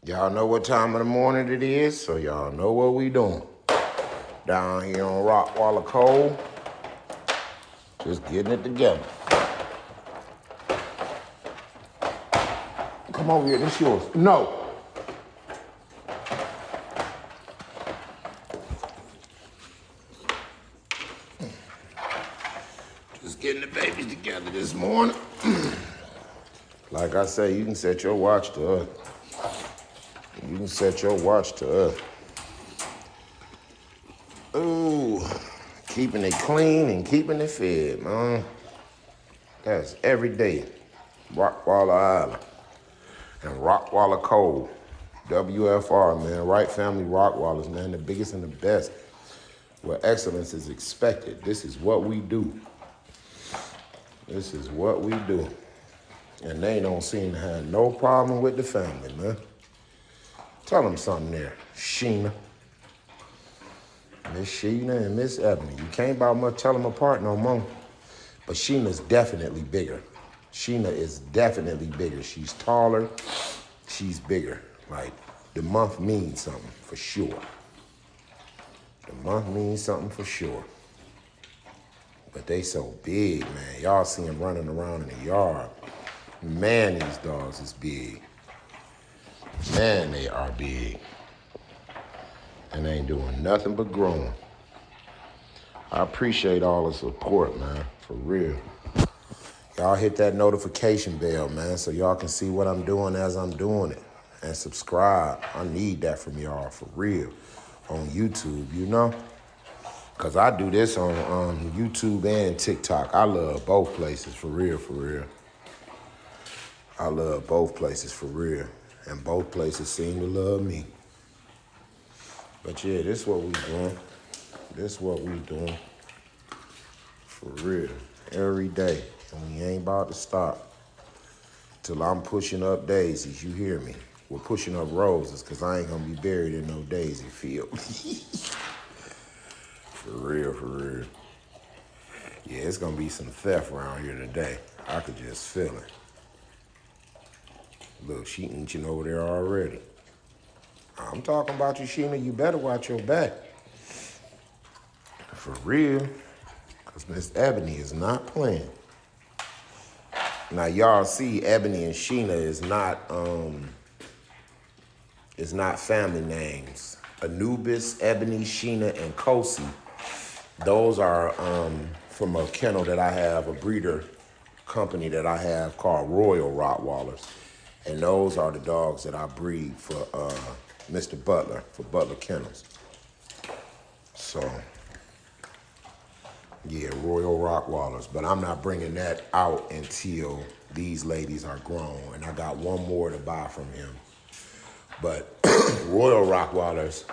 Y'all know what time of the morning it is, so y'all know what we doing. Down here on Rottweiler Cove, just getting it together. Come over here, this yours. No. Just getting the babies together this morning. Like I say, you can set your watch to us. You can set your watch to us. Ooh, keeping it clean and keeping it fed, man. That's every day. Rottweiler Island and Rottweiler Cove. WFR, man. Wright family Rottweilers, man. The biggest and the best. Where excellence is expected. This is what we do. This is what we do. And they don't seem to have no problem with the family, man. Tell them something there, Sheena. Miss Sheena and Miss Ebony. You can't about much tell them apart no more. But Sheena's definitely bigger. Sheena is definitely bigger. She's taller. She's bigger. Like, the month means something for sure. The month means something for sure. But they so big, man. Y'all see them running around in the yard. Man, these dogs is big. Man, they are big. And they ain't doing nothing but growing. I appreciate all the support, man, for real. Y'all hit that notification bell, man, so y'all can see what I'm doing as I'm doing it. And subscribe. I need that from y'all, for real. On YouTube, you know? Because I do this on YouTube and TikTok. I love both places, for real, for real. I love both places, for real. And both places seem to love me. But yeah, this is what we doing. This is what we doing. For real. Every day. And we ain't about to stop. Till I'm pushing up daisies, you hear me? We're pushing up roses, because I ain't going to be buried in no daisy field. For real, for real. Yeah, it's going to be some theft around here today. I could just feel it. Look, she inching over there already. I'm talking about you, Sheena. You better watch your back. For real. Because Miss Ebony is not playing. Now, y'all see Ebony and Sheena is not family names. Anubis, Ebony, Sheena, and Kosi. Those are from a kennel that I have, a breeder company that I have called Royal Rottweilers. And those are the dogs that I breed for Mr. Butler, for Butler Kennels. So, yeah, Royal Rottweilers. But I'm not bringing that out until these ladies are grown. And I got one more to buy from him. But Royal Rottweilers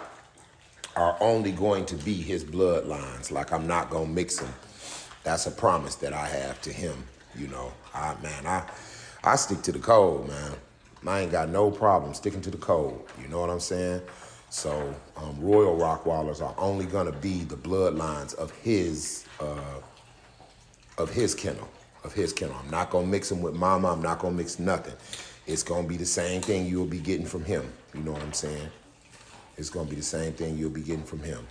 are only going to be his bloodlines. Like, I'm not going to mix them. That's a promise that I have to him. You know, I stick to the code, man. I ain't got no problem sticking to the code. You know what I'm saying? So Royal Rottweilers are only gonna be the bloodlines of his kennel. I'm not gonna mix them with mama. I'm not gonna mix nothing. It's gonna be the same thing you'll be getting from him. You know what I'm saying? It's gonna be the same thing you'll be getting from him.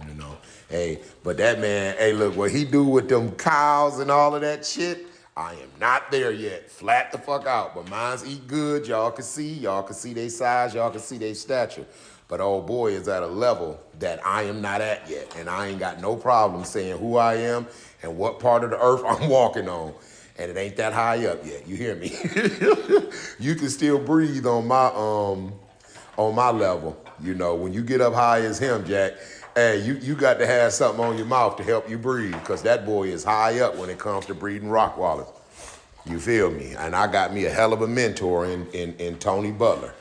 You know, hey, but that man, hey, look, what he do with them cows and all of that shit, I am not there yet. Flat the fuck out. But mine's eat good. Y'all can see their size. Y'all can see their stature. But old boy is at a level that I am not at yet. And I ain't got no problem saying who I am and what part of the earth I'm walking on. And it ain't that high up yet. You hear me? You can still breathe on my level. You know, when you get up high as him, Jack, hey, you got to have something on your mouth to help you breathe, because that boy is high up when it comes to breeding Rottweilers. You feel me? And I got me a hell of a mentor in Tony Butler.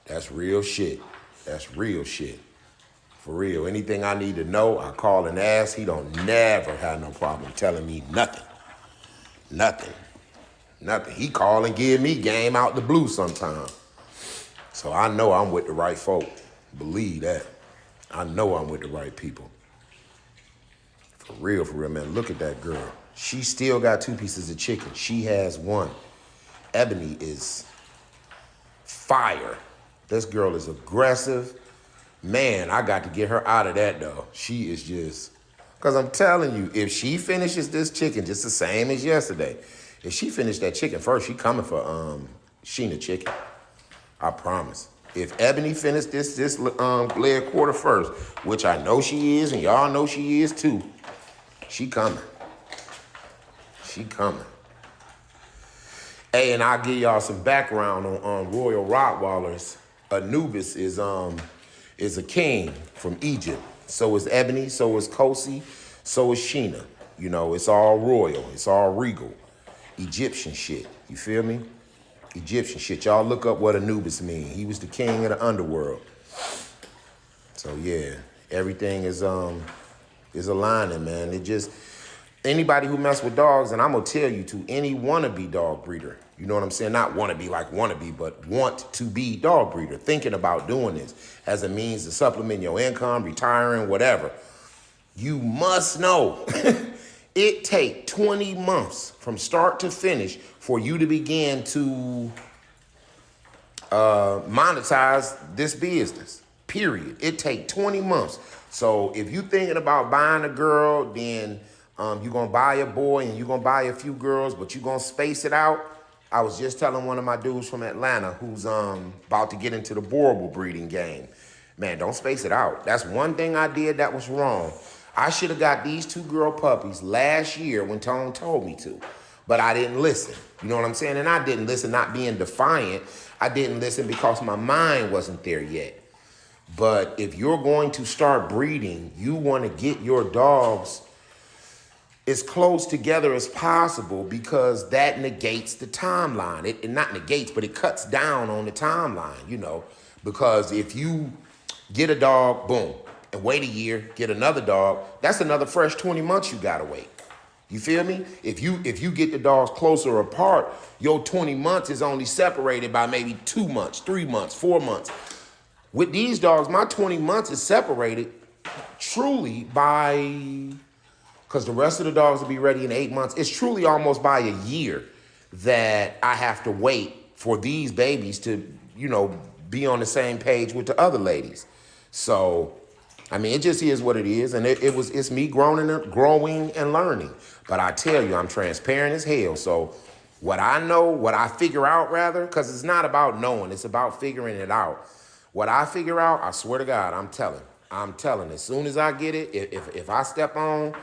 That's real shit. That's real shit. For real. Anything I need to know, I call and ask. He don't never have no problem telling me nothing. Nothing. He call and give me game out the blue sometime. So I know I'm with the right folk. Believe that. I know I'm with the right people. For real, man. Look at that girl. She still got 2 pieces of chicken. She has 1. Ebony is fire. This girl is aggressive. Man, I got to get her out of that, though. She is just... Because I'm telling you, if she finishes this chicken just the same as yesterday, if she finished that chicken first, she coming for Sheena chicken. I promise. If Ebony finished this leg quarter first, which I know she is, and y'all know she is too, she coming. She coming. Hey, and I'll give y'all some background on Royal Rottweilers. Anubis is a king from Egypt. So is Ebony, so is Kosi, so is Sheena. You know, it's all royal, it's all regal. Egyptian shit, you feel me? Egyptian shit. Y'all look up what Anubis mean. He was the king of the underworld. So yeah, everything is aligning, man. It just, anybody who mess with dogs, and I'm gonna tell you to any wannabe dog breeder, you know what I'm saying? Not wannabe like wannabe, but want to be dog breeder, thinking about doing this as a means to supplement your income, retiring, whatever. You must know it take 20 months from start to finish for you to begin to monetize this business, period. It take 20 months. So if you thinking about buying a girl, then you're going to buy a boy and you're going to buy a few girls, but you're going to space it out. I was just telling one of my dudes from Atlanta who's about to get into the boreable breeding game. Man, don't space it out. That's one thing I did that was wrong. I should have got these 2 girl puppies last year when Tone told me to, but I didn't listen. You know what I'm saying? And I didn't listen, not being defiant. I didn't listen because my mind wasn't there yet. But if you're going to start breeding, you want to get your dogs as close together as possible because that negates the timeline. It not negates, but it cuts down on the timeline, you know, because if you get a dog, boom, and wait a year, get another dog, that's another fresh 20 months you gotta wait. You feel me? If you get the dogs closer apart, your 20 months is only separated by maybe 2 months, 3 months, 4 months. With these dogs, my 20 months is separated truly by, because the rest of the dogs will be ready in 8 months. It's truly almost by a year that I have to wait for these babies to, you know, be on the same page with the other ladies. So, I mean, it just is what it is. And it's me growing and learning. But I tell you, I'm transparent as hell. So what I know, what I figure out rather, because it's not about knowing, it's about figuring it out. What I figure out, I swear to God, I'm telling. As soon as I get it, if I step on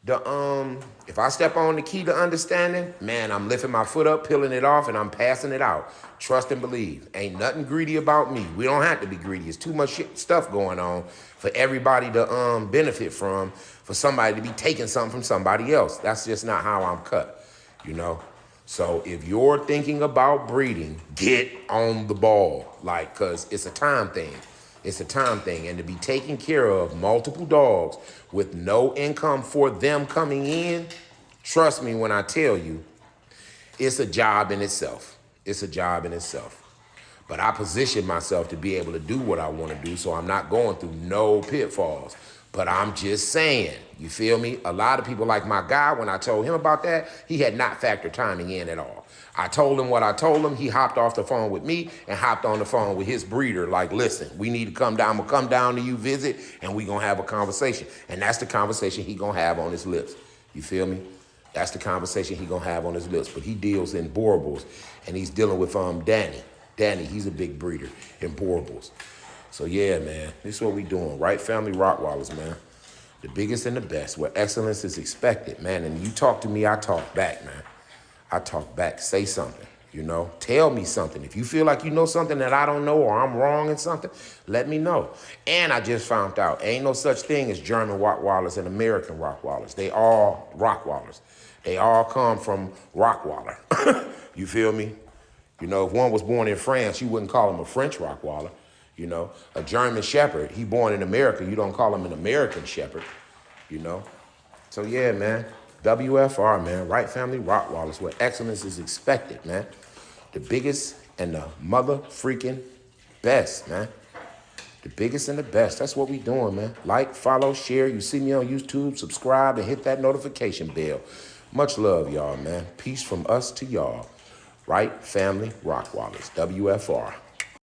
the key to understanding, man, I'm lifting my foot up, peeling it off, and I'm passing it out. Trust and believe. Ain't nothing greedy about me. We don't have to be greedy. It's too much stuff going on for everybody to benefit from, for somebody to be taking something from somebody else. That's just not how I'm cut, you know? So if you're thinking about breeding, get on the ball, like, because it's a time thing. It's a time thing. And to be taking care of multiple dogs with no income for them coming in, trust me when I tell you, it's a job in itself. It's a job in itself. But I position myself to be able to do what I want to do, so I'm not going through no pitfalls. But I'm just saying, you feel me? A lot of people, like my guy, when I told him about that, he had not factored timing in at all. I told him what I told him. He hopped off the phone with me and hopped on the phone with his breeder. Like, listen, we need to come down. I'm going to come down to you, visit, and we going to have a conversation. And that's the conversation he going to have on his lips. You feel me? That's the conversation he going to have on his lips. But he deals in boreables, and he's dealing with Danny. Danny, he's a big breeder in boreables. So, yeah, man, this is what we doing. Wright Family Rottweilers, man. The biggest and the best, where excellence is expected, man. And you talk to me, I talk back, man. I talk back. Say something, you know. Tell me something. If you feel like you know something that I don't know or I'm wrong in something, let me know. And I just found out, ain't no such thing as German Rottweilers and American Rottweilers. They all Rottweilers. They all come from Rottweiler. You feel me? You know, if one was born in France, you wouldn't call him a French Rottweiler. You know, a German Shepherd, he born in America, you don't call him an American Shepherd, you know? So yeah, man, WFR, man, Wright Family Rottweilers, where excellence is expected, man. The biggest and the mother freaking best, man. The biggest and the best, that's what we doing, man. Like, follow, share, you see me on YouTube, subscribe, and hit that notification bell. Much love, y'all, man. Peace from us to y'all. Wright Family Rottweilers, WFR.